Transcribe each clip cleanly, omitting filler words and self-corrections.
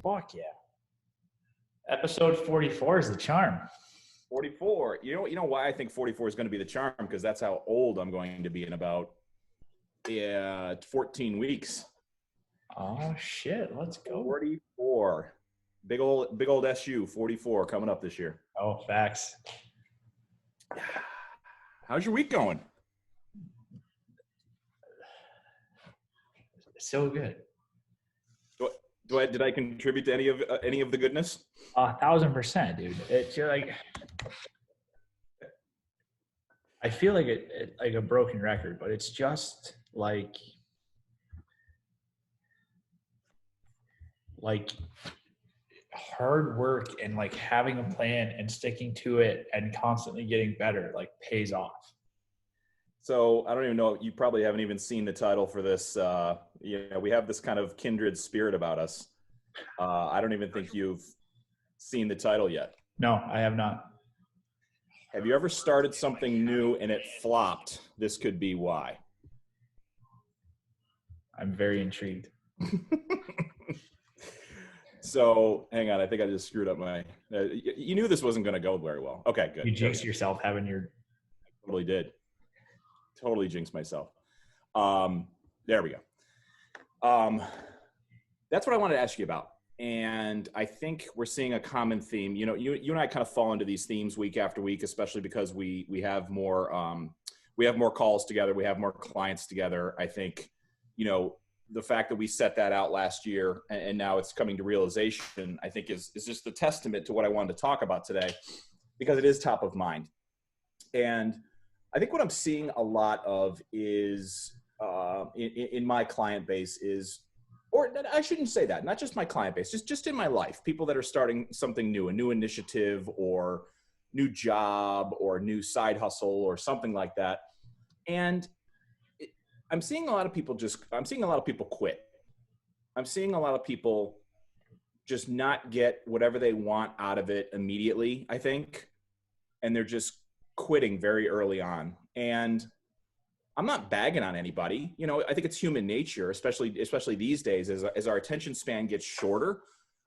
Fuck yeah. Episode 44 is the charm. 44. You know why I think 44 is going to be the charm? Because that's how old I'm going to be in about 14 weeks. Oh shit, let's go. 44. Big old SU 44 coming up this year. Oh, facts. How's your week going? So good. Did I contribute to any of the goodness? 1,000%, dude. It's like I feel like it like a broken record, but it's just like hard work and like having a plan and sticking to it and constantly getting better like pays off. So I don't even know. You probably haven't even seen the title for this. We have this kind of kindred spirit about us. I don't even think you've seen the title yet. No, I have not. Have you ever started something new and it flopped? This could be why. I'm very intrigued. So hang on. I think I just screwed up my. You knew this wasn't going to go very well. Okay, good. You jinxed yourself having your. I totally did. Totally jinxed myself. There we go. That's what I wanted to ask you about. And I think we're seeing a common theme. You know, you and I kind of fall into these themes week after week, especially because we have more calls together. We have more clients together. I think, the fact that we set that out last year and now it's coming to realization, I think is just a testament to what I wanted to talk about today, because it is top of mind. And I think what I'm seeing a lot of is in my client base is, or I shouldn't say that, not just my client base, just in my life, people that are starting something new, a new initiative or new job or new side hustle or something like that. And I'm seeing a lot of people quit. I'm seeing a lot of people just not get whatever they want out of it immediately, I think. And they're just quitting very early on. And I'm not bagging on anybody. I think it's human nature, especially these days, as our attention span gets shorter.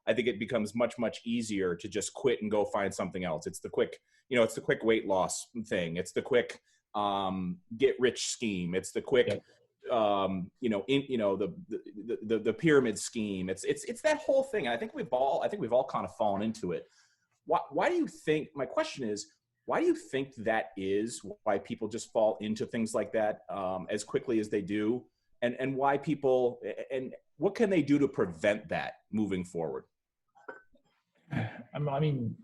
I think it becomes much, much easier to just quit and go find something else. It's the quick, it's the quick weight loss thing. It's the quick get rich scheme. It's the quick, the pyramid scheme. It's that whole thing. And I think we've all kind of fallen into it. Why do you think? My question is, why do you think that is? Why people just fall into things like that as quickly as they do, and why people, and what can they do to prevent that moving forward? I mean,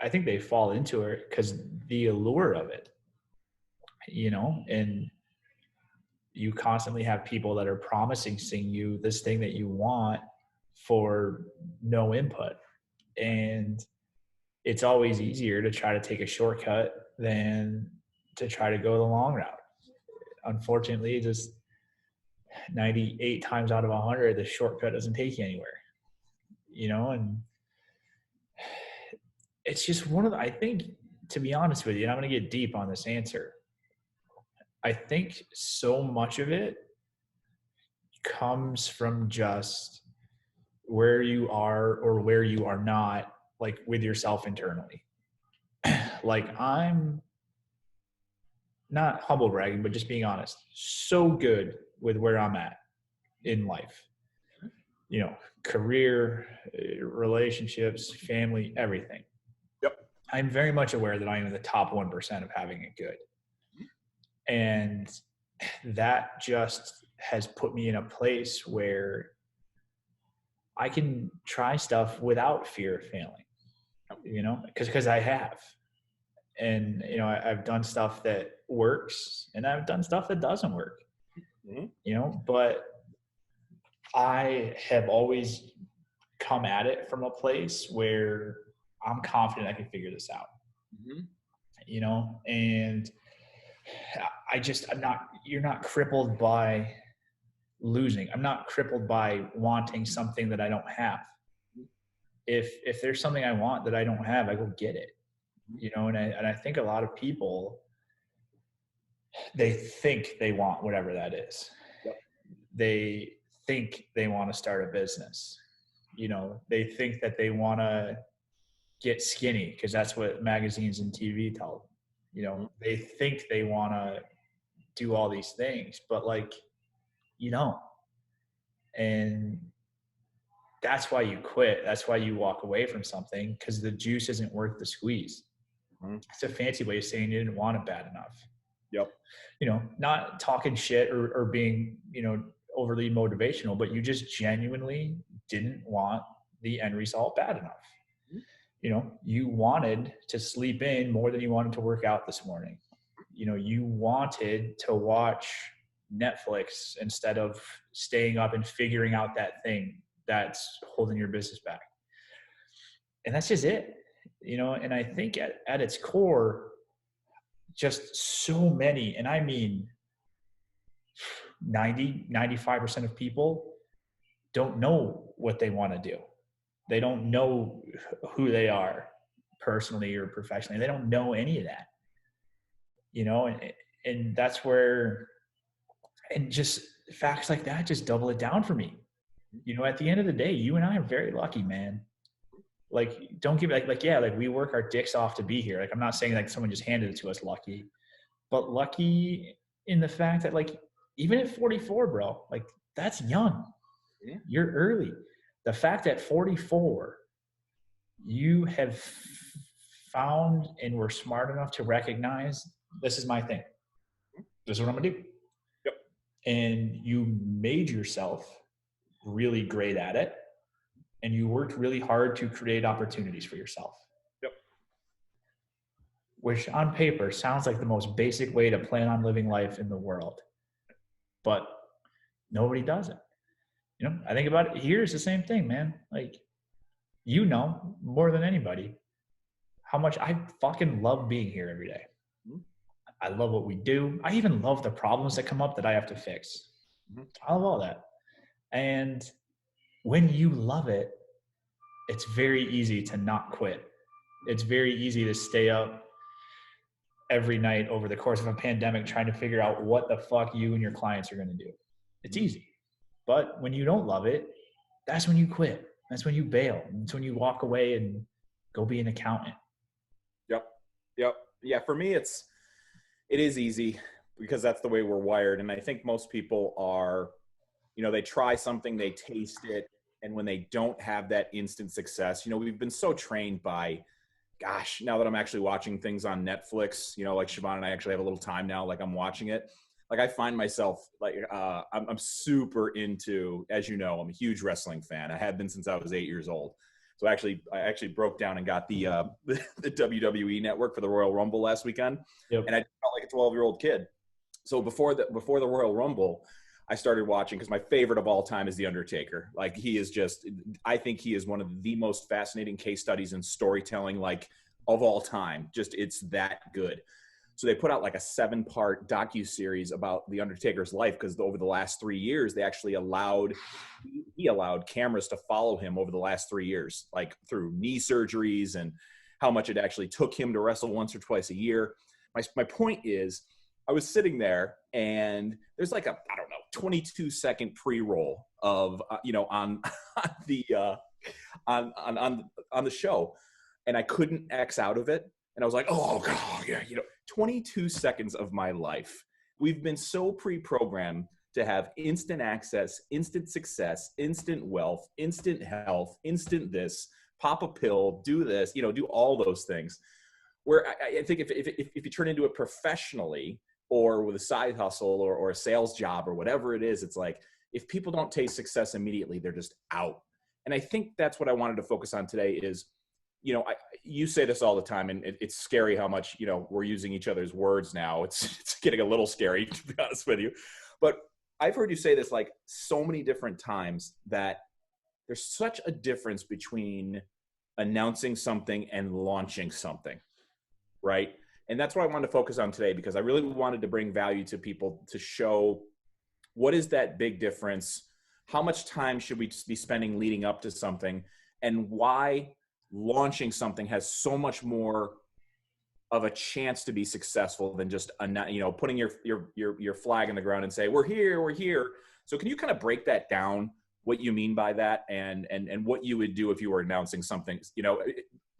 I think they fall into it because the allure of it, and you constantly have people that are promising you this thing that you want for no input, and it's always easier to try to take a shortcut than to try to go the long route. Unfortunately, just 98 times out of 100, the shortcut doesn't take you anywhere, and it's just I think, to be honest with you, and I'm going to get deep on this answer, I think so much of it comes from just where you are or where you are not, like with yourself internally. Like, I'm not humble bragging, but just being honest, so good with where I'm at in life, career, relationships, family, everything. Yep. I'm very much aware that I am in the top 1% of having it good. And that just has put me in a place where I can try stuff without fear of failing, because I have. And, I've done stuff that works and I've done stuff that doesn't work, but I have always come at it from a place where I'm confident I can figure this out, and you're not crippled by losing. I'm not crippled by wanting something that I don't have. If there's something I want that I don't have, I go get it. And I think a lot of people, they think they want whatever that is. Yep. They think they want to start a business. You know, they think that they want to get skinny because that's what magazines and TV tell them. You know, they think they want to do all these things, but like, you don't. And that's why you quit. That's why you walk away from something, because the juice isn't worth the squeeze. It's a fancy way of saying you didn't want it bad enough. Yep. You know, not talking shit or being, you know, overly motivational, but you just genuinely didn't want the end result bad enough. You know, you wanted to sleep in more than you wanted to work out this morning. You know, you wanted to watch Netflix instead of staying up and figuring out that thing that's holding your business back. And that's just it, you know. And I think at its core, just so many, and I mean 95% of people don't know what they want to do. They don't know who they are personally or professionally. They don't know any of that, you know. And that's where, and just facts like that just double it down for me. You know, at the end of the day, you and I are very lucky, man. Like, don't give it like, yeah, like we work our dicks off to be here. Like, I'm not saying like someone just handed it to us lucky, but lucky in the fact that like, even at 44, bro, like that's young. Yeah. You're early. The fact that 44, you have found and were smart enough to recognize this is my thing. This is what I'm gonna do. Yep. And you made yourself really great at it, and you worked really hard to create opportunities for yourself. Yep. Which on paper sounds like the most basic way to plan on living life in the world, but nobody does it. You know, I think about it here, it's the same thing, man. Like, you know more than anybody how much I fucking love being here every day. I love what we do. I even love the problems that come up that I have to fix. I love all that. And when you love it, it's very easy to not quit. It's very easy to stay up every night over the course of a pandemic trying to figure out what the fuck you and your clients are going to do. It's easy. But when you don't love it, that's when you quit. That's when you bail. That's when you walk away and go be an accountant. Yep. Yeah, for me, it is easy because that's the way we're wired. And I think most people are, you know, they try something, they taste it, and when they don't have that instant success, you know, we've been so trained by, gosh, now that I'm actually watching things on Netflix, you know, like Siobhan and I actually have a little time now, like I'm watching it. Like I find myself like, I'm super into, as you know, I'm a huge wrestling fan. I have been since I was 8 years old. So I actually broke down and got the WWE network for the Royal Rumble last weekend. Yep. And I felt like a 12-year-old kid. So before the Royal Rumble, I started watching because my favorite of all time is The Undertaker. Like he is just, I think he is one of the most fascinating case studies in storytelling, like of all time. Just, it's that good. So they put out like a 7-part docuseries about The Undertaker's life because over the last 3 years, they actually he allowed cameras to follow him over the last 3 years, like through knee surgeries and how much it actually took him to wrestle once or twice a year. My point is, I was sitting there and there's like a, 22-second pre-roll of, on the show, and I couldn't X out of it. And I was like, oh God, yeah, 22 seconds of my life. We've been so pre-programmed to have instant access, instant success, instant wealth, instant health, instant this, pop a pill, do this, do all those things. Where I think if you turn into it professionally or with a side hustle or a sales job or whatever it is, it's like, if people don't taste success immediately, they're just out. And I think that's what I wanted to focus on today is, you say this all the time, and it's scary how much, we're using each other's words now. It's getting a little scary, to be honest with you. But I've heard you say this like so many different times that there's such a difference between announcing something and launching something, right? And that's what I wanted to focus on today, because I really wanted to bring value to people to show what is that big difference, how much time should we be spending leading up to something, and why launching something has so much more of a chance to be successful than just putting your flag in the ground and say we're here. So can you kind of break that down what you mean by that, and what you would do if you were announcing something, you know,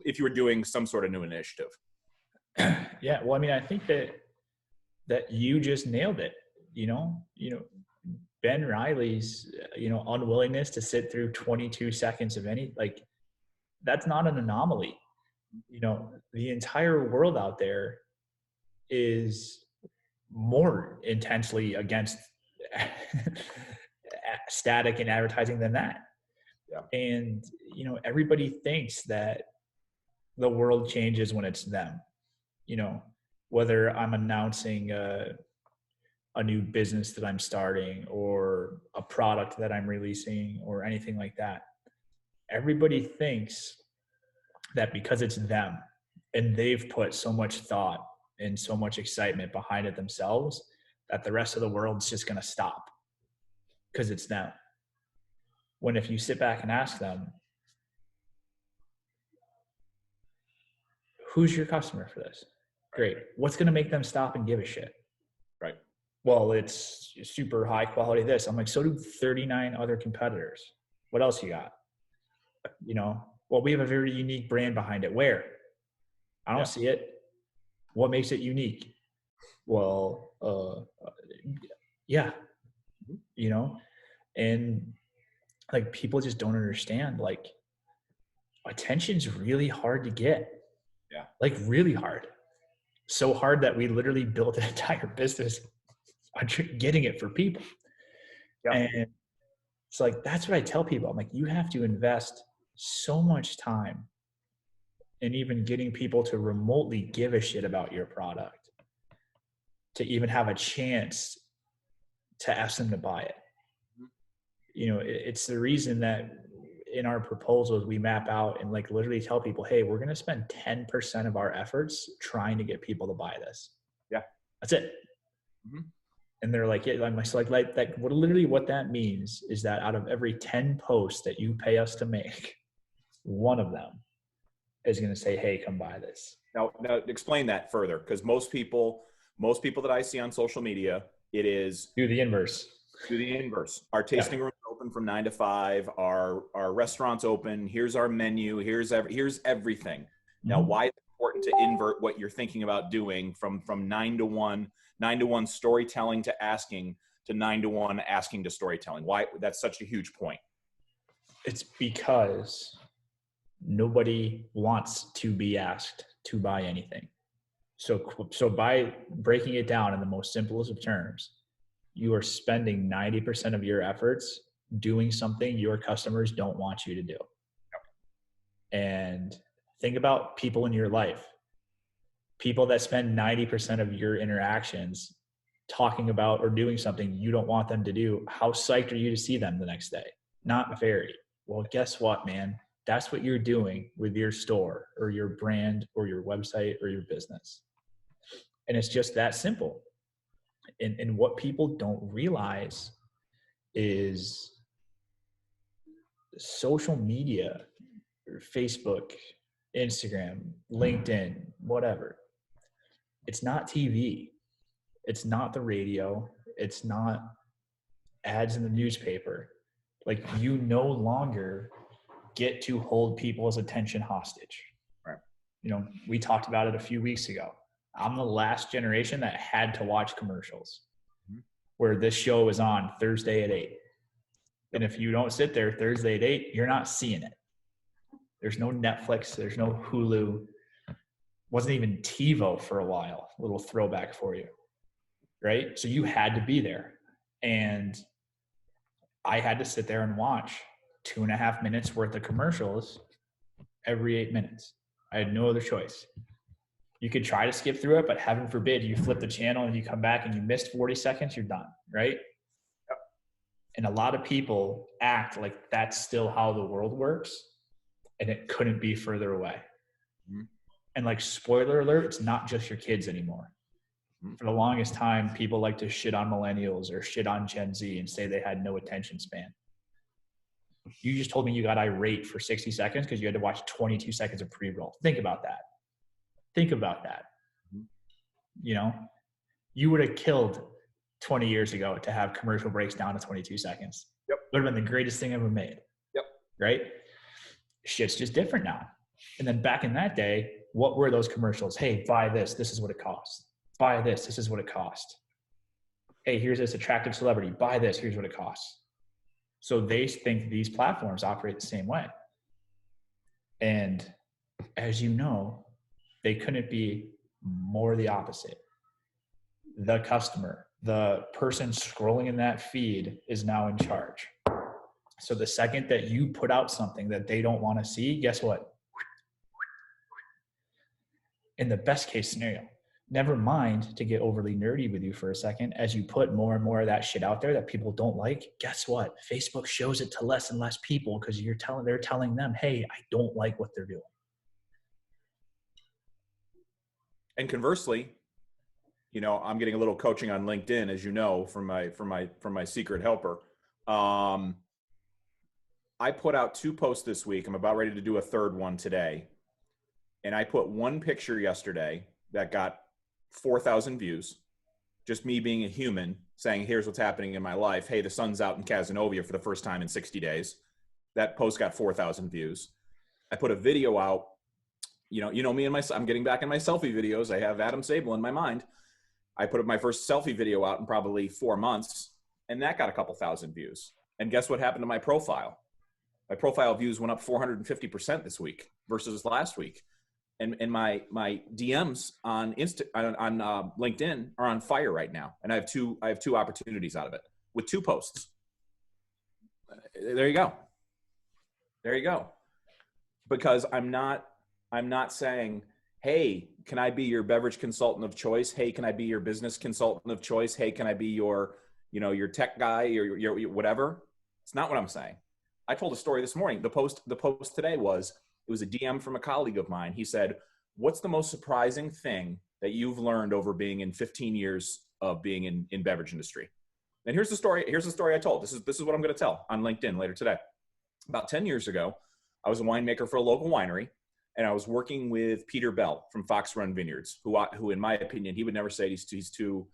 if you were doing some sort of new initiative. Yeah. Well, I mean, I think that you just nailed it. Ben Riley's, unwillingness to sit through 22 seconds of that's not an anomaly. The entire world out there is more intensely against static and advertising than that. Yeah. And, everybody thinks that the world changes when it's them, whether I'm announcing a new business that I'm starting or a product that I'm releasing or anything like that. Everybody thinks that because it's them and they've put so much thought and so much excitement behind it themselves, that the rest of the world's just going to stop because it's them. When if you sit back and ask them, who's your customer for this? Great. What's going to make them stop and give a shit? Right. Well, it's super high quality this. I'm like, so do 39 other competitors. What else you got? Well, we have a very unique brand behind it. Where? I don't see it. What makes it unique? Well, yeah, and like people just don't understand, like attention's really hard to get. Yeah. Like really hard. So hard that we literally built an entire business on getting it for people. Yeah. And it's like, that's what I tell people. I'm like, you have to invest so much time in even getting people to remotely give a shit about your product, to even have a chance to ask them to buy it. It's the reason that in our proposals, we map out and like literally tell people, hey, we're going to spend 10% of our efforts trying to get people to buy this. Yeah. That's it. Mm-hmm. And they're like, yeah, I'm like that. What that means is that out of every 10 posts that you pay us to make, one of them is going to say, hey, come buy this. Now explain that further. Cause most people that I see on social media, it is do the inverse. Our tasting room is open from 9 to 5. Our restaurant's open. Here's our menu. Here's everything. Mm-hmm. Now, why is it important to invert what you're thinking about doing from 9 to 1 storytelling to asking, to 9 to 1 asking to storytelling? Why? That's such a huge point. It's because nobody wants to be asked to buy anything. So by breaking it down in the most simplest of terms, you are spending 90% of your efforts doing something your customers don't want you to do. And think about people in your life. People that spend 90% of your interactions talking about or doing something you don't want them to do. How psyched are you to see them the next day? Not very. Well, guess what, man? That's what you're doing with your store or your brand or your website or your business. And it's just that simple. And what people don't realize is social media, or Facebook, Instagram, LinkedIn, whatever. It's not TV. It's not the radio. It's not ads in the newspaper. Like, you no longer get to hold people's attention hostage. Right. We talked about it a few weeks ago. I'm the last generation that had to watch commercials where this show was on Thursday at 8. And if you don't sit there Thursday at 8, you're not seeing it. There's no Netflix. There's no Hulu. Wasn't even TiVo for a while. A little throwback for you, right? So you had to be there. And I had to sit there and watch 2.5 minutes worth of commercials every 8 minutes. I had no other choice. You could try to skip through it, but heaven forbid you flip the channel and you come back and you missed 40 seconds, you're done, right? Yep. And a lot of people act like that's still how the world works, and it couldn't be further away. Mm-hmm. And like, spoiler alert, it's not just your kids anymore. Mm-hmm. For the longest time, people like to shit on millennials or shit on Gen Z and say they had no attention span. You just told me you got irate for 60 seconds because you had to watch 22 seconds of pre-roll. Think about that. You would have killed 20 years ago to have commercial breaks down to 22 seconds. Yep. Would have been the greatest thing ever made. Yep. Right? Shit's just different now. And then back in that day, what were those commercials? Hey, buy this. This is what it costs. Buy this. This is what it costs. Hey, here's this attractive celebrity. Buy this. Here's what it costs. So they think these platforms operate the same way. And as you know, they couldn't be more the opposite. The customer, the person scrolling in that feed is now in charge. So the second that you put out something that they don't want to see, guess what? In the best case scenario, never mind to get overly nerdy with you for a second, as you put more and more of that shit out there that people don't like, guess what? Facebook shows it to less and less people because they're telling them, hey, I don't like what they're doing. And conversely, you know, I'm getting a little coaching on LinkedIn, as you know, from my secret helper. I put out 2 posts this week. I'm about ready to do a 3rd one today. And I put one picture yesterday that got 4,000 views. Just me being a human saying, here's what's happening in my life. Hey, the sun's out in Cazenovia for the first time in 60 days. That post got 4,000 views. I put a video out. You know me and I'm getting back in my selfie videos. I have Adam Sable in my mind. I put up my first selfie video out in probably 4 months, and that got a couple thousand views. And guess what happened to my profile? My profile views went up 450% this week versus last week. And my DMs on LinkedIn are on fire right now. And I have two opportunities out of it with 2 posts. There you go. Because I'm not saying, hey, can I be your beverage consultant of choice? Hey, can I be your business consultant of choice? Hey, can I be your tech guy or your whatever? It's not what I'm saying. I told a story this morning. The post today was a DM from a colleague of mine. He said, what's the most surprising thing that you've learned over being in 15 years of being in beverage industry? And here's the story I told. This is what I'm going to tell on LinkedIn later today. About 10 years ago, I was a winemaker for a local winery, and I was working with Peter Bell from Fox Run Vineyards, who in my opinion, he would never say he's too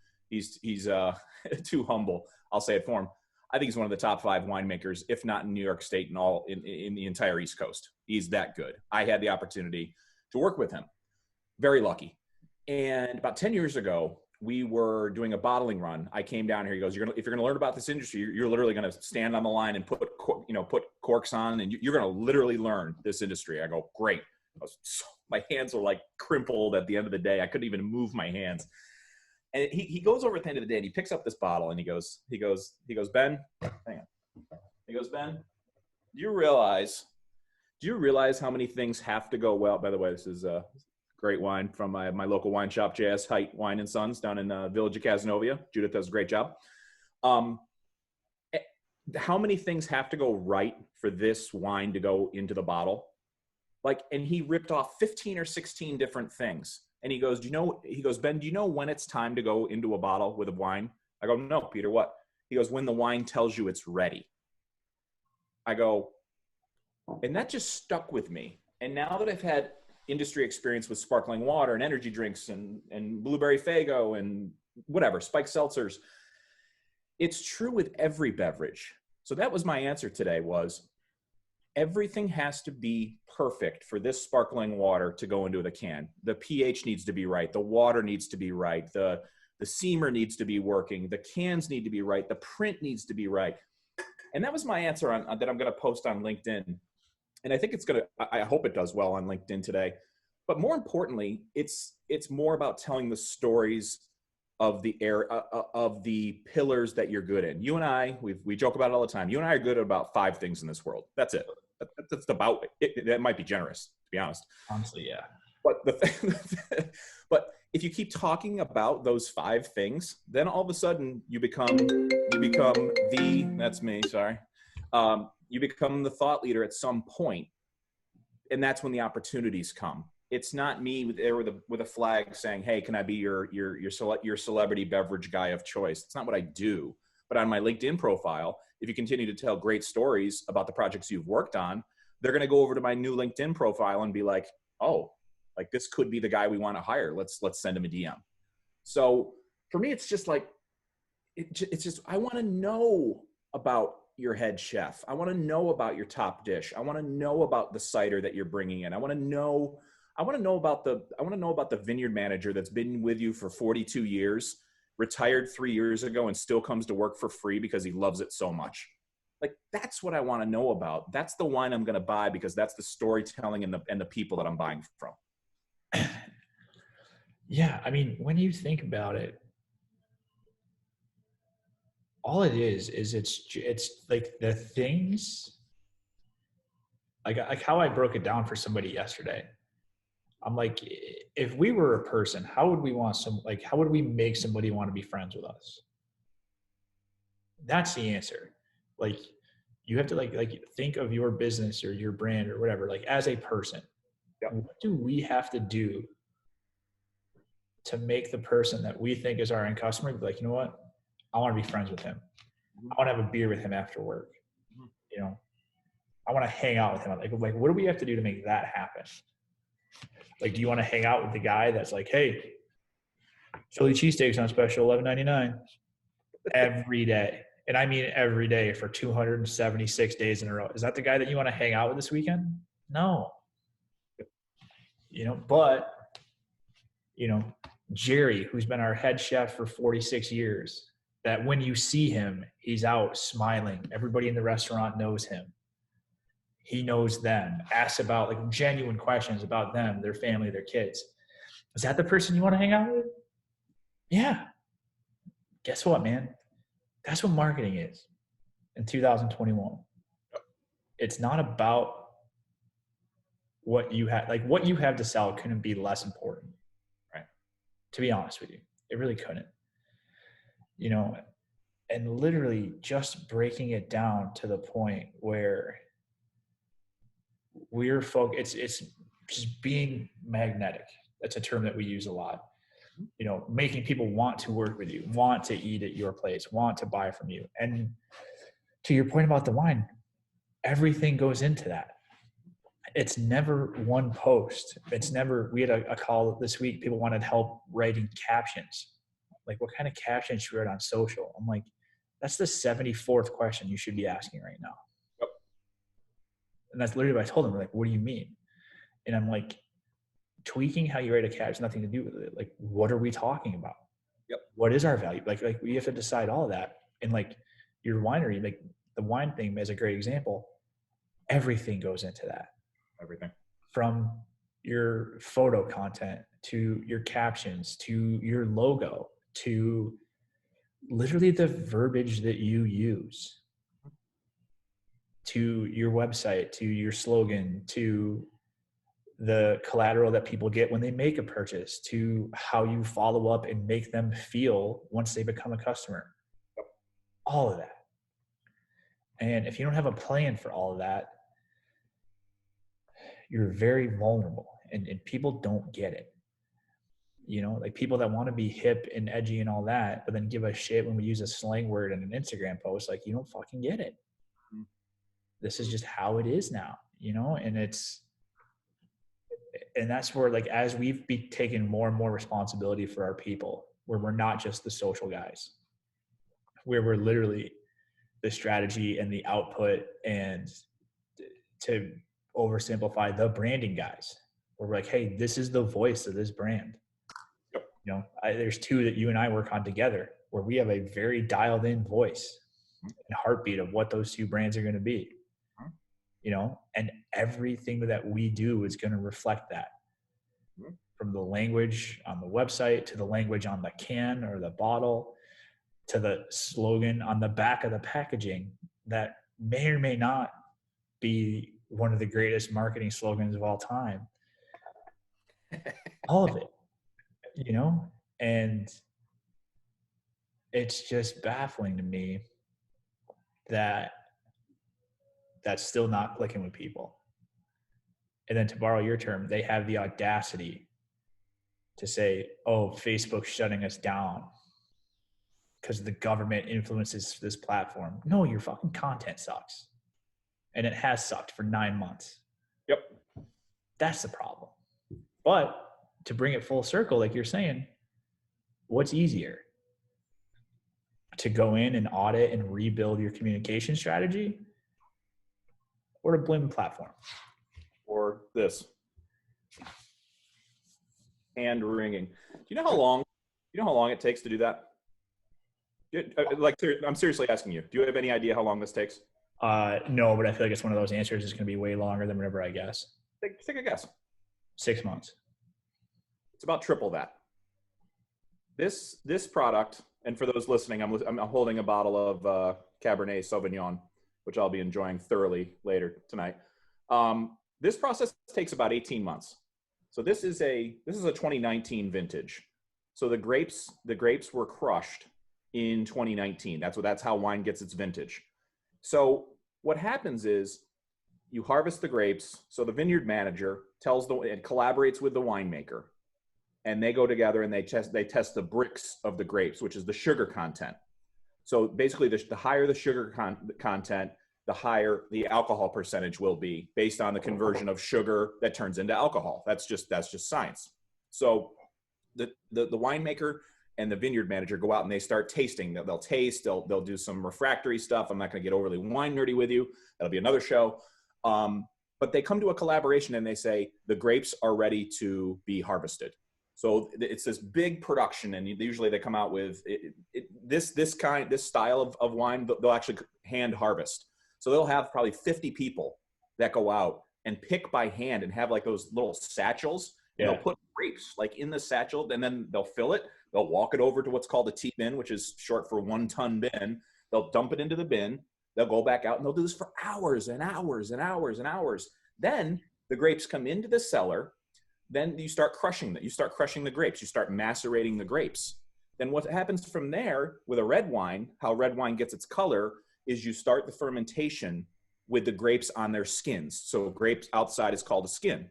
humble. I'll say it for him. I think he's one of the top 5 winemakers, if not in New York State and all in the entire East Coast. He's that good. I had the opportunity to work with him. Very lucky. And about 10 years ago, we were doing a bottling run. I came down here. He goes, if you're going to learn about this industry, you're literally going to stand on the line and put corks on, and you're going to literally learn this industry. I go, great. My hands were like crumpled at the end of the day. I couldn't even move my hands. And he goes over at the end of the day and he picks up this bottle and he goes, Ben, hang on. He goes, Ben, do you realize how many things have to go well? By the way, this is great wine from my local wine shop, JS Height Wine and Sons down in the village of Cazenovia. Judith does a great job. How many things have to go right for this wine to go into the bottle? And he ripped off 15 or 16 different things. And he goes, Ben, do you know when it's time to go into a bottle with a wine? I go, no, Peter, what? He goes, when the wine tells you it's ready. I go, and that just stuck with me. And now that I've had industry experience with sparkling water and energy drinks and blueberry Faygo and whatever, spiked seltzers, it's true with every beverage. So that was my answer today was, everything has to be perfect for this sparkling water to go into the can. The pH needs to be right. The water needs to be right. The seamer needs to be working. The cans need to be right. The print needs to be right. And that was my answer that I'm going to post on LinkedIn. And I think I hope it does well on LinkedIn today. But more importantly, it's more about telling the stories of the pillars that you're good in. You and I, we joke about it all the time. You and I are good at about 5 things in this world. That's it. That's about it. That might be generous, to be honest. Honestly, yeah. But if you keep talking about those 5 things, then all of a sudden you become that's me, sorry. You become the thought leader at some point, and that's when the opportunities come. It's not me with a flag saying, "Hey, can I be your celebrity beverage guy of choice?" It's not what I do. But on my LinkedIn profile, if you continue to tell great stories about the projects you've worked on, they're going to go over to my new LinkedIn profile and be like, "Oh, like this could be the guy we want to hire. Let's send him a DM." So for me, it's just like, it's just I want to know about your head chef. I want to know about your top dish. I want to know about the cider that you're bringing in. I want to know about the vineyard manager that's been with you for 42 years, retired 3 years ago, and still comes to work for free because he loves it so much. Like, that's what I want to know about. That's the wine I'm going to buy because that's the storytelling and the people that I'm buying from. Yeah. I mean, when you think about it, all it is it's like the things, like how I broke it down for somebody yesterday. I'm like, if we were a person, how would we want how would we make somebody want to be friends with us? That's the answer. Like, you have to like think of your business or your brand or whatever, like as a person. Yep. What do we have to do to make the person that we think is our end customer be like, you know what? I want to be friends with him. I want to have a beer with him after work. You know, I want to hang out with him. Like, what do we have to do to make that happen? Like, do you want to hang out with the guy that's like, hey, Philly cheesesteaks on special, $11.99 every day? And I mean every day for 276 days in a row. Is that the guy that you want to hang out with this weekend? No. You know, but, you know, Jerry, who's been our head chef for 46 years, that when you see him, he's out smiling. Everybody in the restaurant knows him. He knows them. Asks about like genuine questions about them, their family, their kids. Is that the person you want to hang out with? Yeah. Guess what, man? That's what marketing is in 2021. It's not about what you have. Like, what you have to sell couldn't be less important, right? To be honest with you, it really couldn't. You know, and literally just breaking it down to the point where we're focused. It's just being magnetic. That's a term that we use a lot. You know, making people want to work with you, want to eat at your place, want to buy from you. And to your point about the wine, everything goes into that. It's never one post. It's never, we had a call this week. People wanted help writing captions. Like, what kind of captions should we write on social? I'm like, that's the 74th question you should be asking right now. Yep. And that's literally what I told them. Like, what do you mean? And I'm like, tweaking how you write a caption has nothing to do with it. Like, what are we talking about? Yep. What is our value? Like we have to decide all of that. And like your winery, like the wine thing is a great example. Everything goes into that. Everything. From your photo content to your captions to your logo to literally the verbiage that you use to your website, to your slogan, to the collateral that people get when they make a purchase, to how you follow up and make them feel once they become a customer. All of that. And if you don't have a plan for all of that, you're very vulnerable, and people don't get it. You know, like people that want to be hip and edgy and all that, but then give a shit when we use a slang word in an Instagram post, like, you don't fucking get it. This is just how it is now, you know? And that's where, like, as we've taken more and more responsibility for our people, where we're not just the social guys, where we're literally the strategy and the output, and to oversimplify, the branding guys, where we're like, hey, this is the voice of this brand. You know, there's two that you and I work on together where we have a very dialed in voice and heartbeat of what those two brands are going to be, you know, and everything that we do is going to reflect that, from the language on the website to the language on the can or the bottle to the slogan on the back of the packaging that may or may not be one of the greatest marketing slogans of all time. All of it. You know, and it's just baffling to me that that's still not clicking with people. And then, to borrow your term, they have the audacity to say, oh, Facebook's shutting us down because the government influences this platform. No, your fucking content sucks. And it has sucked for 9 months. Yep. That's the problem. But to bring it full circle, like you're saying, what's easier? to go in and audit and rebuild your communication strategy, or to blame the platform? Or this. Hand wringing. Do you know how long it takes to do that? Like, I'm seriously asking you. Do you have any idea how long this takes? No, but I feel like it's one of those answers that's going to be way longer than whatever I guess. Take a guess. 6 months. It's about triple that. This product, and for those listening, I'm holding a bottle of Cabernet Sauvignon, which I'll be enjoying thoroughly later tonight. This process takes about 18 months. So this is a 2019 vintage. So the grapes were crushed in 2019. That's how wine gets its vintage. So what happens is you harvest the grapes. So the vineyard manager collaborates with the winemaker, and they go together and they test the Brix of the grapes, which is the sugar content. So basically, the higher the sugar content, the higher the alcohol percentage will be based on the conversion of sugar that turns into alcohol. That's just science. So the winemaker and the vineyard manager go out and they start tasting. They'll taste, they'll do some refractory stuff. I'm not going to get overly wine nerdy with you. That'll be another show. But they come to a collaboration and they say, the grapes are ready to be harvested. So it's this big production, and usually they come out with this style of wine. They'll actually hand harvest. So they'll have probably 50 people that go out and pick by hand and have like those little satchels. Yeah. They'll put grapes like in the satchel, and then they'll fill it. They'll walk it over to what's called a T-bin, which is short for 1 ton bin. They'll dump it into the bin. They'll go back out and they'll do this for hours and hours and hours and hours. Then the grapes come into the cellar. Then you start crushing them. You start crushing the grapes. You start macerating the grapes. Then what happens from there with a red wine, how red wine gets its color, is you start the fermentation with the grapes on their skins. So grapes outside is called a skin.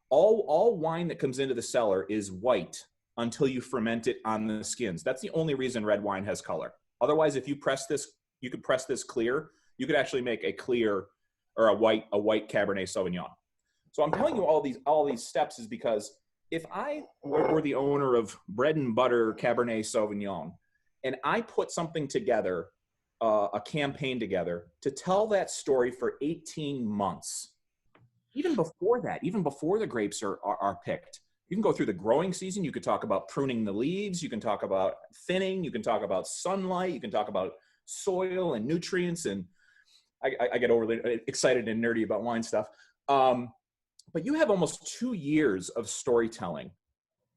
All wine that comes into the cellar is white until you ferment it on the skins. That's the only reason red wine has color. Otherwise, if you press this, you could press this clear. You could actually make a clear or a white Cabernet Sauvignon. So I'm telling you all these steps is because if I were the owner of Bread and Butter Cabernet Sauvignon, and I put something together, a campaign together to tell that story for 18 months, even before that, even before the grapes are picked, you can go through the growing season. You could talk about pruning the leaves. You can talk about thinning. You can talk about sunlight. You can talk about soil and nutrients. And I get overly excited and nerdy about wine stuff. But you have almost 2 years of storytelling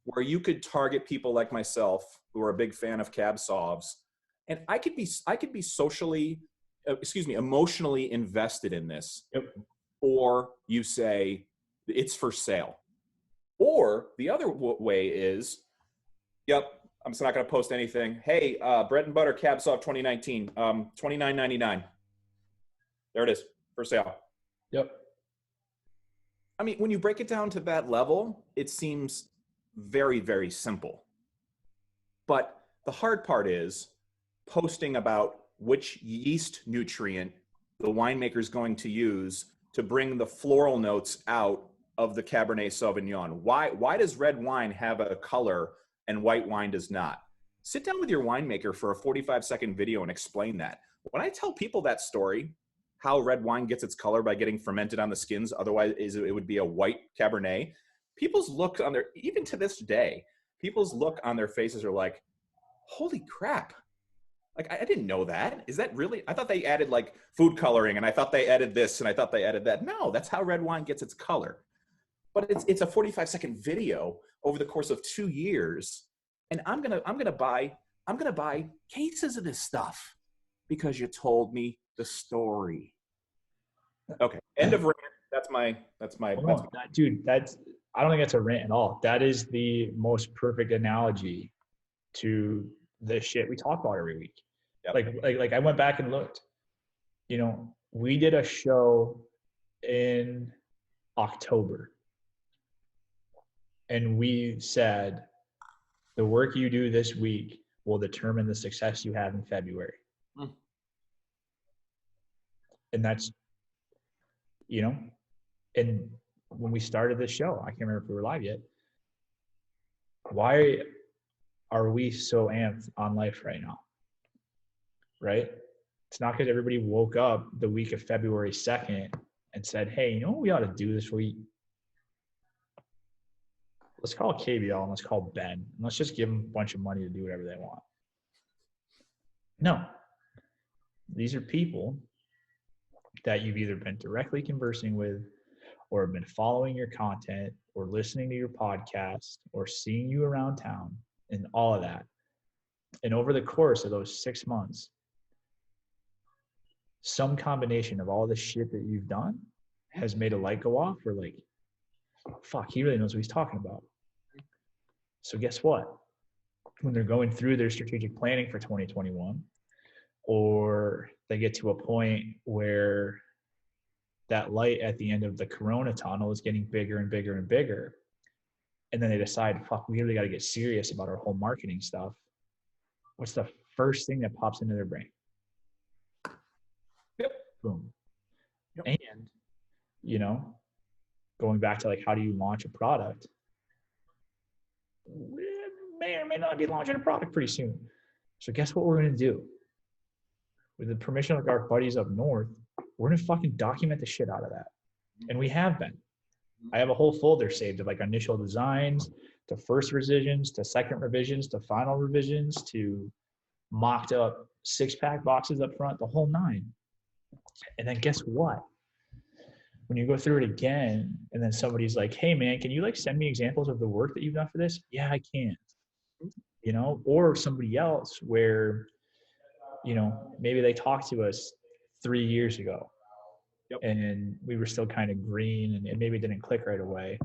where you could target people like myself who are a big fan of Cab Sauvs. And I could be emotionally invested in this. Yep. Or you say it's for sale. Or the other way is, yep, I'm just not going to post anything. Hey, Bread and Butter Cab Sauv 2019, $29.99. There it is, for sale. Yep. I mean, when you break it down to that level, it seems very, very simple. But the hard part is posting about which yeast nutrient the winemaker is going to use to bring the floral notes out of the Cabernet Sauvignon. Why does red wine have a color and white wine does not? Sit down with your winemaker for a 45-second video and explain that. When I tell people that story, how red wine gets its color by getting fermented on the skins, otherwise it would be a white Cabernet, people's look on their, even to this day, people's look on their faces are like, holy crap. Like, I didn't know that. Is that really? I thought they added like food coloring, and I thought they added this, and I thought they added that. No, that's how red wine gets its color. But it's a 45-second video over the course of 2 years, and I'm gonna buy cases of this stuff because you told me the story. Okay, end of rant. That's my dude. I don't think that's a rant at all. That is the most perfect analogy to the shit we talk about every week. Yep. Like I went back and looked. You know, we did a show in October, and we said the work you do this week will determine the success you have in February. And that's, you know, and when we started this show, I can't remember if we were live yet. Why are we so amped on life right now? right? It's not because everybody woke up the week of February 2nd and said, hey, you know what we ought to do this week? Let's call KBL and let's call Ben. And let's just give them a bunch of money to do whatever they want. No. These are people that you've either been directly conversing with or have been following your content or listening to your podcast or seeing you around town and all of that. And over the course of those 6 months, some combination of all the shit that you've done has made a light go off. We're like, fuck, he really knows what he's talking about. So guess what? When they're going through their strategic planning for 2021, or they get to a point where that light at the end of the Corona tunnel is getting bigger and bigger and bigger, and then they decide, fuck, we really got to get serious about our whole marketing stuff. What's the first thing that pops into their brain? Yep. Boom. Yep. And, you know, going back to like, how do you launch a product? We may or may not be launching a product pretty soon. So guess what we're going to do? With the permission of our buddies up north, we're going to fucking document the shit out of that. And we have been. I have a whole folder saved of like initial designs, to first revisions, to second revisions, to final revisions, to mocked up 6-pack boxes up front, the whole 9. And then guess what? When you go through it again, and then somebody's like, hey man, can you like send me examples of the work that you've done for this? Yeah, I can. You know, or somebody else where, you know, maybe they talked to us 3 years ago. Yep. And we were still kind of green and it maybe didn't click right away.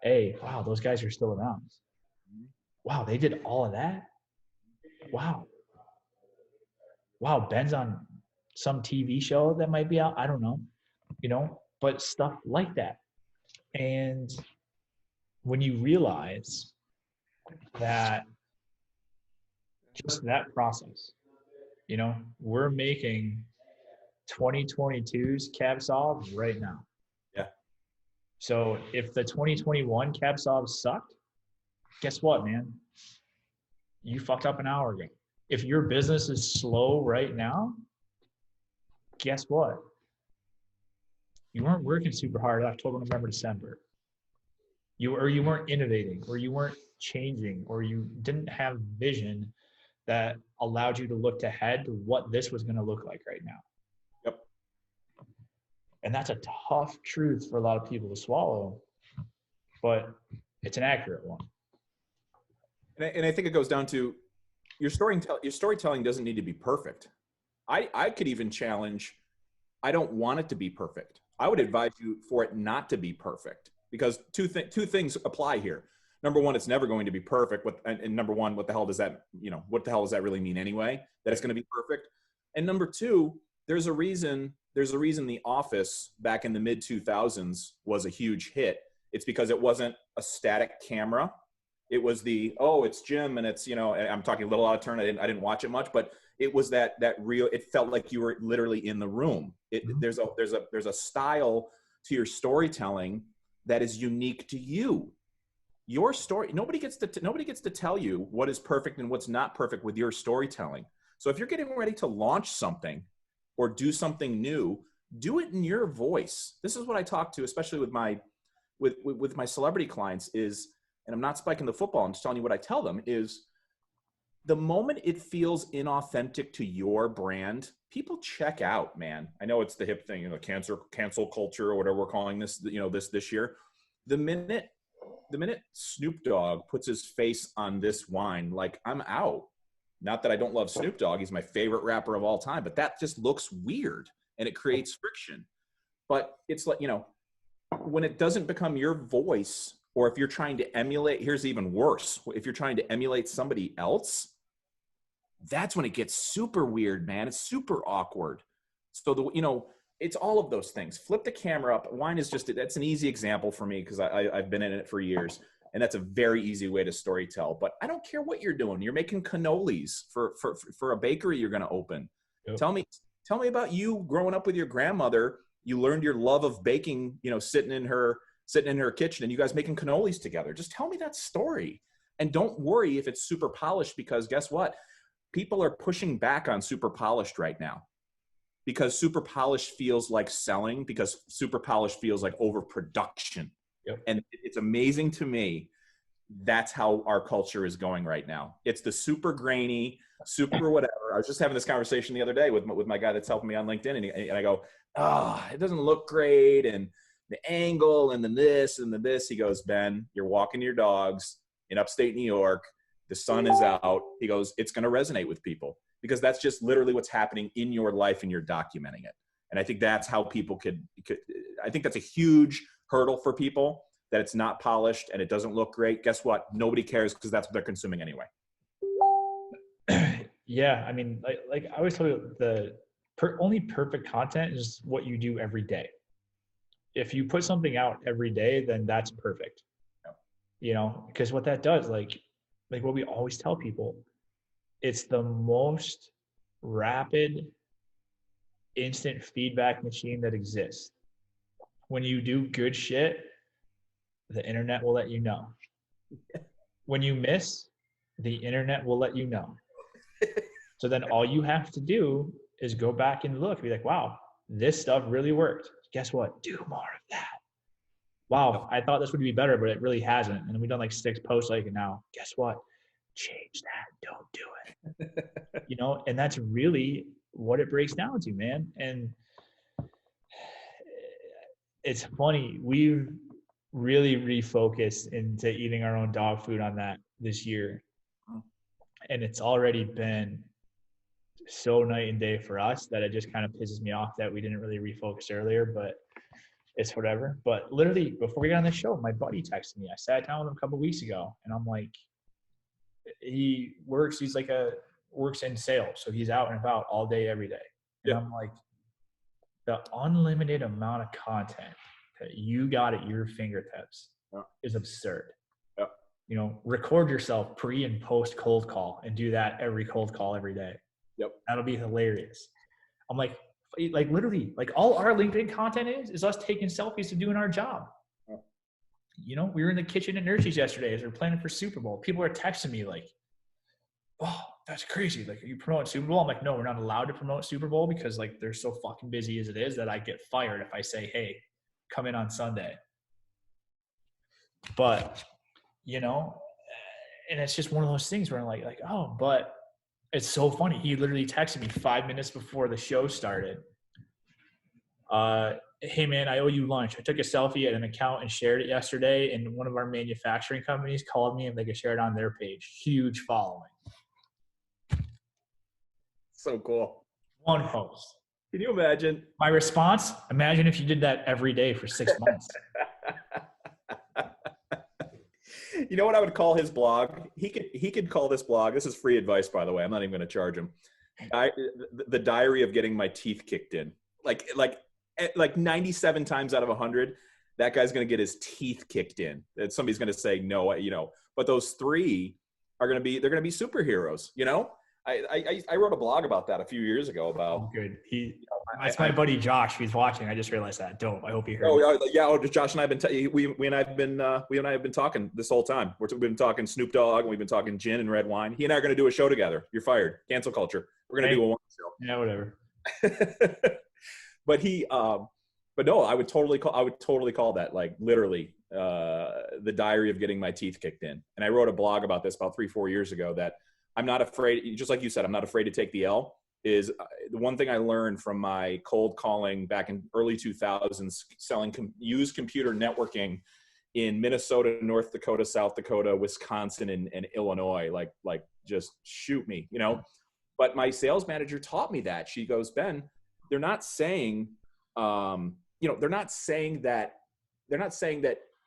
Hey, wow, those guys are still around. Wow, they did all of that? Wow. Wow, Ben's on some TV show that might be out. I don't know, you know, but stuff like that. And when you realize that just that process, you know, we're making 2022's cab solves right now. Yeah. So if the 2021 cab solves sucked, guess what, man? You fucked up an hour ago. If your business is slow right now, guess what? You weren't working super hard October, November, December. You weren't innovating, or you weren't changing, or you didn't have vision that allowed you to look ahead to what this was going to look like right now. Yep. And that's a tough truth for a lot of people to swallow, but it's an accurate one. And I think it goes down to your storytelling doesn't need to be perfect. I could even challenge, I don't want it to be perfect. I would advise you for it not to be perfect, because two things apply here. Number one, it's never going to be perfect. And number one, what the hell does that really mean anyway, that it's going to be perfect? And number two, there's a reason The Office back in the mid 2000s was a huge hit. It's because it wasn't a static camera. It was it's Jim, and it's, and I'm talking a little out of turn. I didn't watch it much, but it was that real, it felt like you were literally in the room. There's a style to your storytelling that is unique to you. Your story, nobody gets to tell you what is perfect and what's not perfect with your storytelling. So if you're getting ready to launch something or do something new, do it in your voice. This is what I talk to, especially with my celebrity clients is, and I'm not spiking the football, I'm just telling you what I tell them is, the moment it feels inauthentic to your brand, people check out, man. I know it's the hip thing, cancel culture or whatever we're calling this, this year. The minute Snoop Dogg puts his face on this wine, like, I'm out. Not that I don't love Snoop Dogg. He's my favorite rapper of all time, but that just looks weird and it creates friction. But it's like, when it doesn't become your voice, or if you're trying to emulate, here's even worse. If you're trying to emulate somebody else, that's when it gets super weird, man. It's super awkward. So it's all of those things. Flip the camera up. Wine is that's an easy example for me because I've been in it for years, and that's a very easy way to storytell. But I don't care what you're doing. You're making cannolis for a bakery you're going to open. Yep. Tell me about you growing up with your grandmother. You learned your love of baking, sitting in her kitchen and you guys making cannolis together. Just tell me that story. And don't worry if it's super polished, because guess what? people are pushing back on super polished right now because super polished feels like selling, because super polished feels like overproduction. Yep. And it's amazing to me. That's how our culture is going right now. It's the super grainy, super whatever. I was just having this conversation the other day with my guy that's helping me on LinkedIn. And I go, it doesn't look great. And the angle and then this and then this. He goes, Ben, you're walking your dogs in upstate New York. The sun is out. He goes, it's going to resonate with people because that's just literally what's happening in your life and you're documenting it. And I think that's how people could I think that's a huge hurdle for people, that it's not polished and it doesn't look great. Guess what? Nobody cares because that's what they're consuming anyway. Yeah. I mean, like I always tell you, the only perfect content is what you do every day. If you put something out every day, then that's perfect. Yep. You know, because what that does, like what we always tell people, it's the most rapid instant feedback machine that exists. When you do good shit, the internet will let you know. When you miss, the internet will let you know. So then all you have to do is go back and look, be like, wow, this stuff really worked. Guess what? Do more of that. Wow, I thought this would be better, but it really hasn't. And we've done like 6 posts like it now. Guess what? Change that. Don't do it. You know, and that's really what it breaks down to, man. And it's funny. We've really refocused into eating our own dog food on that this year. And it's already been so night and day for us that it just kind of pisses me off that we didn't really refocus earlier, but it's whatever. But literally before we got on the show, my buddy texted me. I sat down with him a couple of weeks ago and I'm like, works in sales. So he's out and about all day, every day. And I'm like, the unlimited amount of content that you got at your fingertips is absurd. You know, record yourself pre and post cold call and do that every cold call every day. That'll be hilarious. I'm like literally, like all our LinkedIn content is us taking selfies to doing our job. You know, we were in the kitchen at Nurseries yesterday as we're planning for Super Bowl. People are texting me like, oh, that's crazy. Like, you promote Super Bowl? I'm like, no, we're not allowed to promote Super Bowl because like they're so fucking busy as it is that I get fired if I say, hey, come in on Sunday. But, you know, and it's just one of those things where I'm like, oh, but it's so funny. He literally texted me 5 minutes before the show started. Hey man, I owe you lunch. I took a selfie at an account and shared it yesterday, and one of our manufacturing companies called me and they could share it on their page. Huge following. So cool. One post. Can you imagine? My response, imagine if you did that every day for 6 months. You know what I would call his blog? He could call this blog. This is free advice, by the way. I'm not even going to charge him. The diary of getting my teeth kicked in. Like 97 times out of 100, that guy's going to get his teeth kicked in. And somebody's going to say no, you know. But those 3 they're going to be superheroes. You know, I wrote a blog about that a few years ago about. Oh, good. That's my buddy Josh. He's watching. I just realized that. Dope. I hope he heard. Josh and I have been we and I have been talking this whole time. We've been talking Snoop Dogg and we've been talking gin and red wine. He and I are going to do a show together. You're fired. Cancel culture. We're going to do a wine show. Yeah, whatever. But no, I would totally call that like literally the diary of getting my teeth kicked in. And I wrote a blog about this about 3-4 years ago that I'm not afraid, just like you said, I'm not afraid to take the L. Is the one thing I learned from my cold calling back in early 2000s, selling used computer networking in Minnesota, North Dakota, South Dakota, Wisconsin, and Illinois. Like just shoot me, you know. But my sales manager taught me that. She goes, Ben, they're not saying, they're not saying that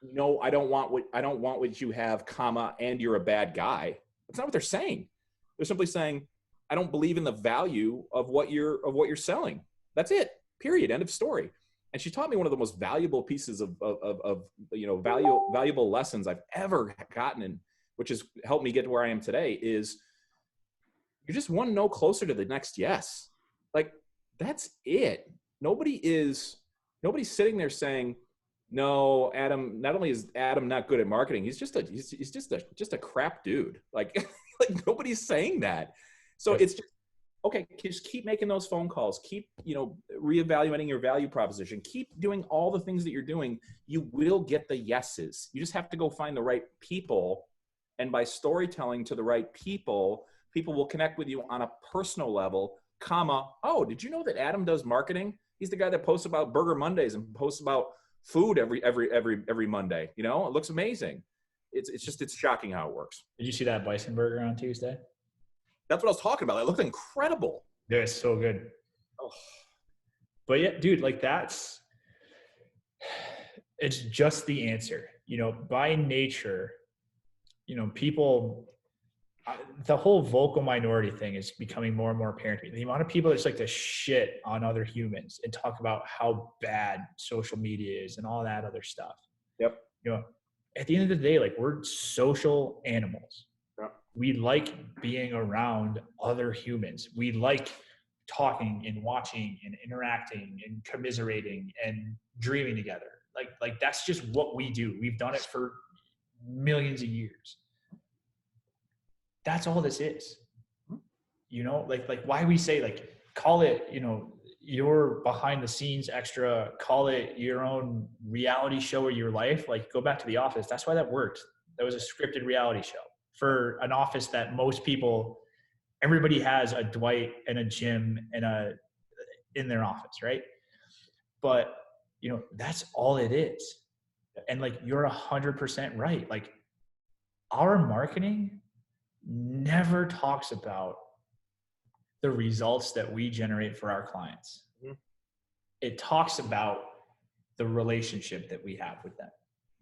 no, I don't want what you have, comma, and you're a bad guy. That's not what they're saying. They're simply saying, I don't believe in the value of what you're selling. That's it. Period. End of story. And she taught me one of the most valuable pieces of valuable lessons I've ever gotten, and which has helped me get to where I am today, is you're just one no closer to the next yes. Like, that's it. Nobody's sitting there saying, no, Adam, not only is Adam not good at marketing, he's just a crap dude. Like, like nobody's saying that. So it's just, okay, just keep making those phone calls. Keep, reevaluating your value proposition. Keep doing all the things that you're doing. You will get the yeses. You just have to go find the right people. And by storytelling to the right people, people will connect with you on a personal level, oh, did you know that Adam does marketing? He's the guy that posts about Burger Mondays and posts about food every Monday. It looks amazing. It's shocking how it works. Did you see that bison burger on Tuesday? That's what I was talking about. It looked incredible. Yeah, it's so good. Oh. But yeah, dude, like it's just the answer. By nature, people, the whole vocal minority thing is becoming more and more apparent to me. The amount of people that just like to shit on other humans and talk about how bad social media is and all that other stuff. Yep. At the end of the day, like, we're social animals. Yep. We like being around other humans. We like talking and watching and interacting and commiserating and dreaming together. Like that's just what we do. We've done it for millions of years. That's all this is. Like why we say, like, call it, your behind the scenes extra, call it your own reality show of your life. Like, go back to The Office. That's why that worked. That was a scripted reality show for an office that most people, everybody has a Dwight and a Jim and in their office, right? But that's all it is. And like, you're 100% right. Like, our marketing never talks about the results that we generate for our clients. Mm-hmm. It talks about the relationship that we have with them.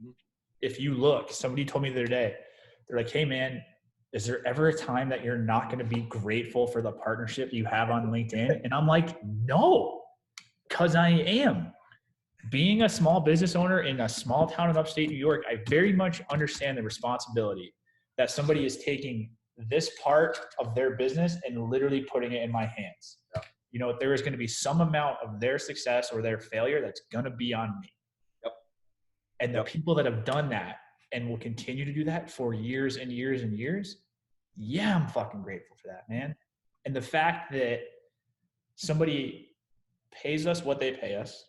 Mm-hmm. If you look, somebody told me the other day, they're like, hey man, is there ever a time that you're not going to be grateful for the partnership you have on LinkedIn? And I'm like, no, because I am. Being a small business owner in a small town in upstate New York, I very much understand the responsibility that somebody is taking this part of their business and literally putting it in my hands. Yeah. There is going to be some amount of their success or their failure that's going to be on me. Yep. And the people that have done that and will continue to do that for years and years and years, yeah, I'm fucking grateful for that, man. And the fact that somebody pays us what they pay us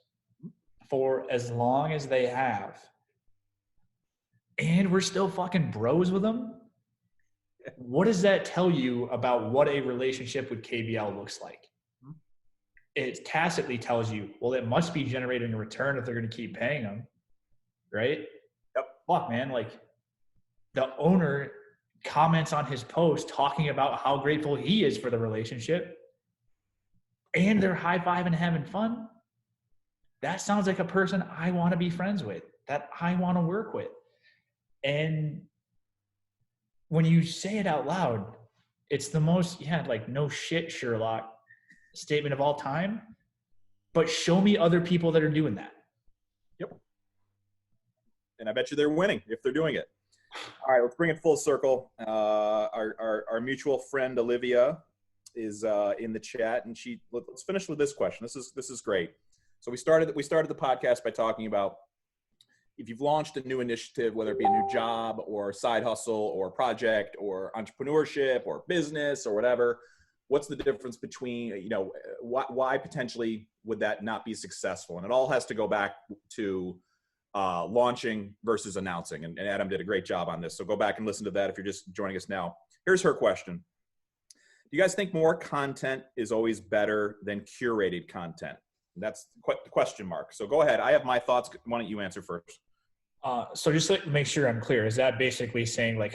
for as long as they have, and we're still fucking bros with them, what does that tell you about what a relationship with KBL looks like? It tacitly tells you, well, it must be generating a return if they're going to keep paying them, right? Yep. Fuck, man. Like, the owner comments on his post talking about how grateful he is for the relationship, and they're high-fiving and having fun. That sounds like a person I want to be friends with, that I want to work with. And when you say it out loud, it's the most, no shit, Sherlock statement of all time. But show me other people that are doing that. Yep. And I bet you they're winning if they're doing it. All right, let's bring it full circle. Our mutual friend Olivia is in the chat, and let's finish with this question. This is great. So we started the podcast by talking about, if you've launched a new initiative, whether it be a new job or side hustle or project or entrepreneurship or business or whatever, what's the difference between, why potentially would that not be successful? And it all has to go back to launching versus announcing. And Adam did a great job on this. So go back and listen to that if you're just joining us now. Here's her question. Do you guys think more content is always better than curated content? That's the question mark. So go ahead. I have my thoughts. Why don't you answer first? So just to make sure I'm clear, is that basically saying, like,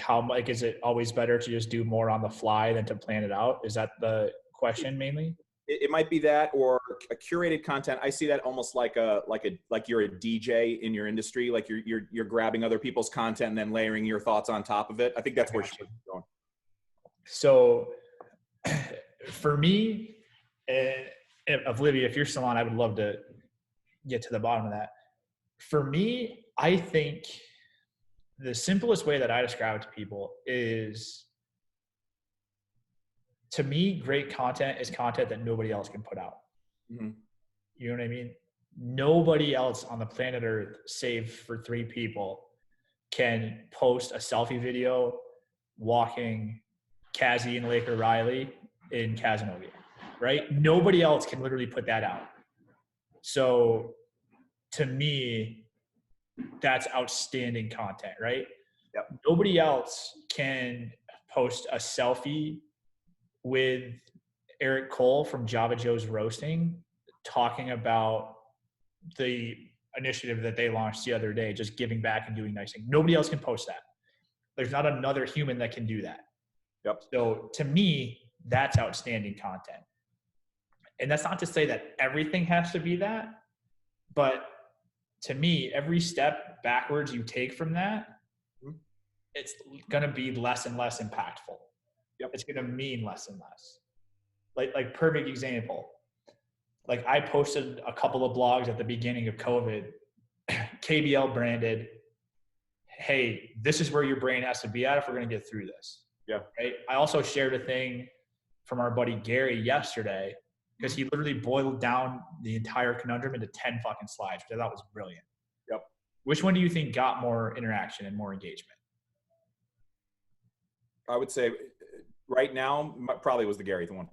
is it always better to just do more on the fly than to plan it out? Is that the question mainly? It might be that, or a curated content. I see that almost like you're a DJ in your industry, like you're grabbing other people's content and then layering your thoughts on top of it. I think that's where she's going. So for me, Olivia, if you're still on, I would love to get to the bottom of that. For me, I think the simplest way that I describe it to people is, to me, great content is content that nobody else can put out. Mm-hmm. You know what I mean? Nobody else on the planet Earth, save for 3 people, can post a selfie video walking Cassie and Laker Riley in Casanova, right? Nobody else can literally put that out. So to me, that's outstanding content, right? Yep. Nobody else can post a selfie with Eric Cole from Java Joe's Roasting talking about the initiative that they launched the other day, just giving back and doing nice things. Nobody else can post that. There's not another human that can do that. Yep. So to me, that's outstanding content. And that's not to say that everything has to be that, but to me, every step backwards you take from that, it's going to be less and less impactful. Yep. It's going to mean less and less. Like perfect example. Like I posted a couple of blogs at the beginning of COVID, KBL branded, hey, this is where your brain has to be at if we're going to get through this. Yeah. Right. I also shared a thing from our buddy Gary yesterday because he literally boiled down the entire conundrum into 10 fucking slides, which I thought was brilliant. Yep. Which one do you think got more interaction and more engagement? I would say right now probably was the Gary one.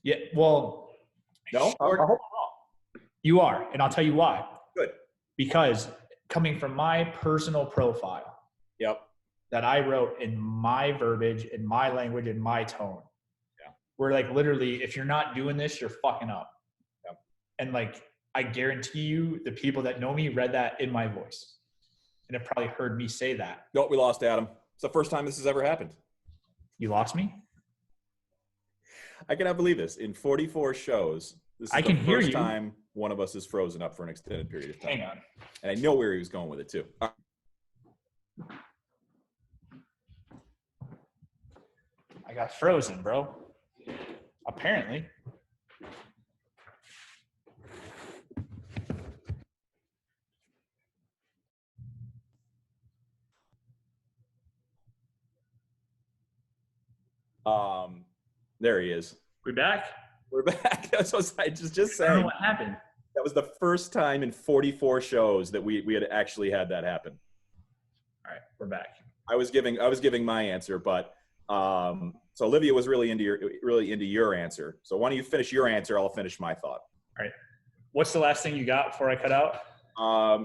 Yeah. Well, no, I hope I'm wrong. You are. And I'll tell you why. Good. Because coming from my personal profile, yep, that I wrote in my verbiage, in my language, in my tone. Yeah. Where like literally, if you're not doing this, you're fucking up. Yep. And like, I guarantee you the people that know me read that in my voice. And have probably heard me say that. Nope, we lost Adam. It's the first time this has ever happened. You lost me? I cannot believe this. In 44 shows, this is the first time one of us is frozen up for an extended period of time. Hang on. And I know where he was going with it too. I got frozen, bro. Apparently. There he is. We back? We're back. That's what I just saying. I don't know what happened. That was the first time in 44 shows that we had actually had that happen. All right, we're back. I was giving my answer, but so Olivia was really into your answer. So why don't you finish your answer? I'll finish my thought. All right. What's the last thing you got before I cut out?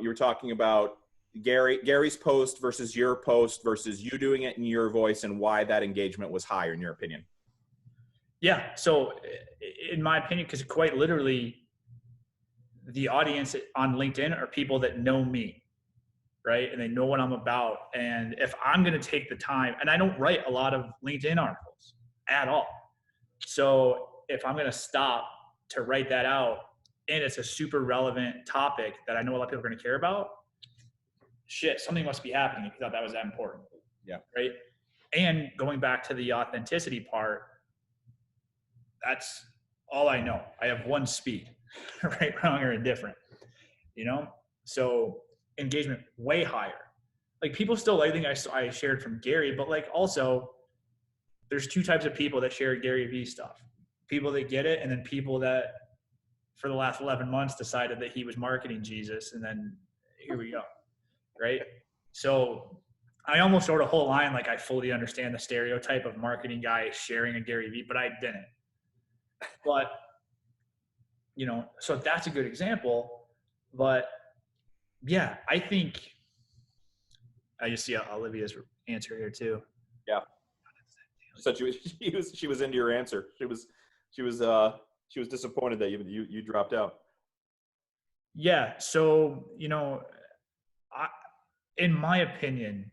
You were talking about Gary's post versus your post versus you doing it in your voice and why that engagement was higher in your opinion. Yeah. So in my opinion, because quite literally the audience on LinkedIn are people that know me, right? And they know what I'm about. And if I'm going to take the time, and I don't write a lot of LinkedIn articles at all. So if I'm going to stop to write that out and it's a super relevant topic that I know a lot of people are going to care about, shit, something must be happening if you thought that was that important. Yeah. Right. And going back to the authenticity part, that's all I know. I have one speed, right, wrong, or indifferent, you know? So engagement way higher. Like people still, I think I shared from Gary, but like also there's two types of people that share Gary Vee stuff. People that get it, and then people that for the last 11 months decided that he was marketing Jesus, and then here we go, right? So I almost wrote a whole line like I fully understand the stereotype of marketing guy sharing a Gary Vee, but I didn't. But, you know, so that's a good example. But, yeah, I think I just see Olivia's answer here too. Yeah. So she was into your answer. She was disappointed that you dropped out. Yeah. So, you know, in my opinion,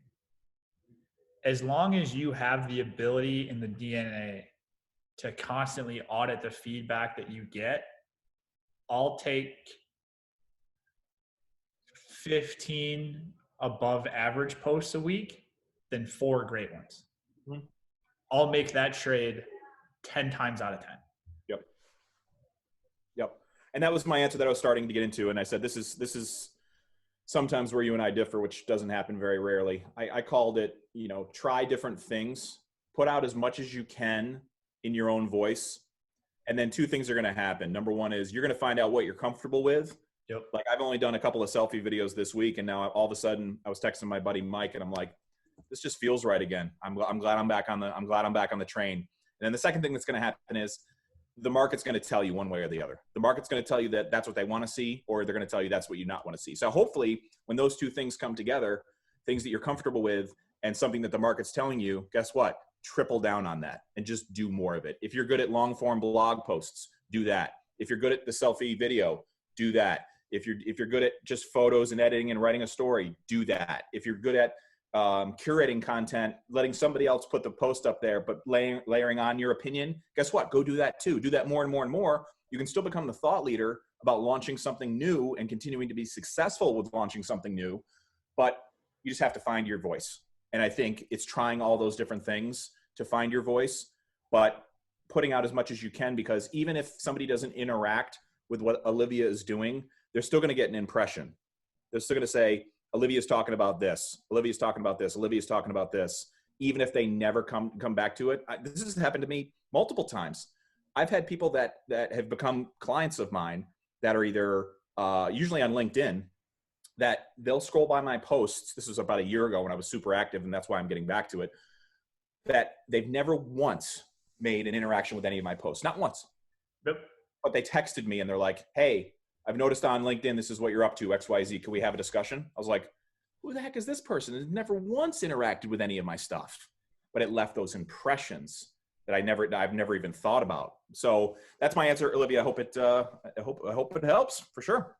as long as you have the ability in the DNA to constantly audit the feedback that you get, I'll take 15 above average posts a week than 4 great ones. Mm-hmm. I'll make that trade 10 times out of 10. Yep. And that was my answer that I was starting to get into. And I said, this is sometimes where you and I differ, which doesn't happen very rarely. I called it, you know, try different things, put out as much as you can in your own voice. And then 2 things are going to happen. Number 1 is you're going to find out what you're comfortable with. Yep. Like I've only done a couple of selfie videos this week. And now all of a sudden I was texting my buddy Mike and I'm like, this just feels right again. I'm glad I'm back on the train. And then the second thing that's going to happen is the market's going to tell you one way or the other. The market's going to tell you that that's what they want to see, or they're going to tell you that's what you not want to see. So hopefully when those two things come together, things that you're comfortable with and something that the market's telling you, guess what? Triple down on that and just do more of it. If you're good at long form blog posts, do that. If you're good at the selfie video, do that. If you're good at just photos and editing and writing a story, do that. If you're good at curating content, letting somebody else put the post up there, but layering on your opinion, guess what? Go do that too. Do that more and more and more. You can still become the thought leader about launching something new and continuing to be successful with launching something new, but you just have to find your voice. And I think it's trying all those different things to find your voice, but putting out as much as you can, because even if somebody doesn't interact with what Olivia is doing, they're still going to get an impression. They're still going to say, Olivia's talking about this. Olivia's talking about this. Olivia's talking about this. Even if they never come back to it. This has happened to me multiple times. I've had people that have become clients of mine that are either usually on LinkedIn, that they'll scroll by my posts. This was about a year ago when I was super active, and that's why I'm getting back to it, that they've never once made an interaction with any of my posts. Not once. Nope. But they texted me and they're like, hey, I've noticed on LinkedIn, this is what you're up to, XYZ. Can we have a discussion? I was like, who the heck is this person? They've never once interacted with any of my stuff, but it left those impressions that I've never even thought about. So that's my answer, Olivia. I hope it helps for sure.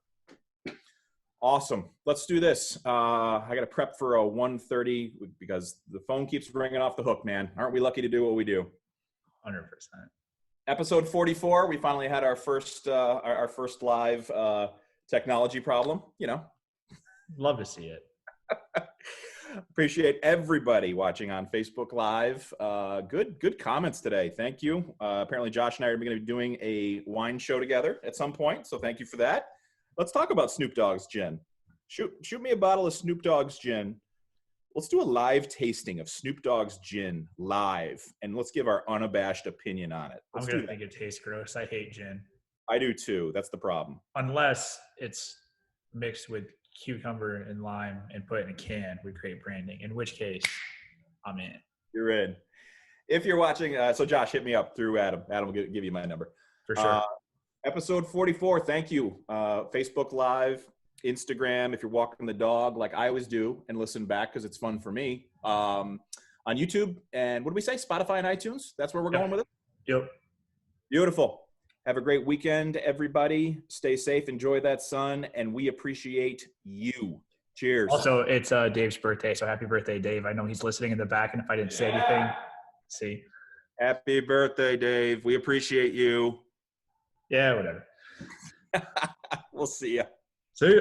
Awesome. Let's do this. I got to prep for a 1:30 because the phone keeps ringing off the hook, man. Aren't we lucky to do what we do? 100%. Episode 44. We finally had our first live technology problem. You know, love to see it. Appreciate everybody watching on Facebook Live. Good comments today. Thank you. Apparently, Josh and I are going to be doing a wine show together at some point. So thank you for that. Let's talk about Snoop Dogg's gin. Shoot me a bottle of Snoop Dogg's gin. Let's do a live tasting of Snoop Dogg's gin live, and let's give our unabashed opinion on it. I'm going to think it tastes gross. I hate gin. I do too. That's the problem. Unless it's mixed with cucumber and lime and put in a can with great branding, in which case I'm in. You're in. If you're watching, so Josh, hit me up through Adam. Adam will give you my number. For sure. Episode 44. Thank you. Facebook Live, Instagram, if you're walking the dog like I always do and listen back because it's fun for me. On YouTube, and what do we say? Spotify and iTunes? That's where we're going with it? Yep. Beautiful. Have a great weekend, everybody. Stay safe. Enjoy that sun, and we appreciate you. Cheers. Also, it's Dave's birthday, so happy birthday, Dave. I know he's listening in the back, and if I didn't say anything, see. Happy birthday, Dave. We appreciate you. Yeah, whatever. We'll see ya. See ya.